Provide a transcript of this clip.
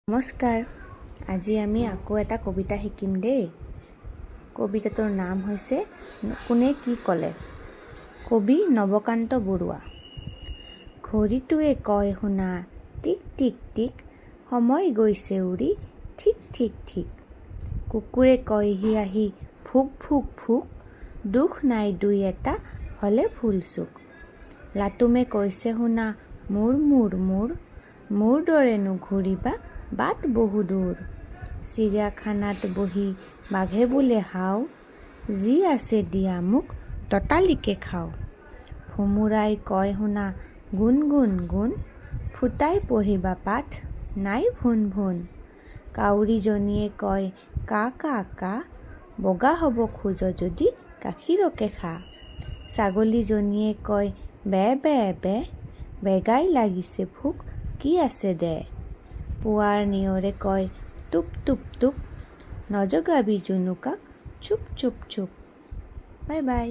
নমস্কাৰ। আজি আমি আকৌ এটা কবিতা শিকিম দেই। কবিতাটোৰ নাম হৈছে কোনে কি ক'লে। কবি নৱকান্ত বৰুৱা। ঘড়ীটোৱে কয় শুনা টিক টিক টিক, সময় গৈছে উৰি ঠিক ঠিক ঠিক। কুকুৰে কয়হি আহি ভুক ভুক ভুক, দুখ নাই দুই এটা হ'লে ভুল চুক। লাটুমে কৈছে শুনা মোৰ মোৰ মোৰ, মোৰ দৰে নুঘূৰিবা বাট বহু দূৰ। চিৰিয়াখানাত বহি বাঘে বোলে হাও, যি আছে দিয়া মোক ততালিকে খাওঁ। ভোমোৰাই কয় শুনা গুণ গুণ গুণ, ফুটাই পঢ়িবা পাঠ নাই ভুন ভুন। কাউৰীজনীয়ে কয় কা কা কা, বগা হ'ব খোজ যদি গাখীৰকে খা। ছাগলীজনীয়ে কয় বে বে বে, বেগাই লাগিছে ভোক কি আছে দে। পুৱাৰ নিয়ৰে কয় টোপ টোপ টোপ, নজগাবি জুনুকাক চুপ চুপ চুপ। Bye bye.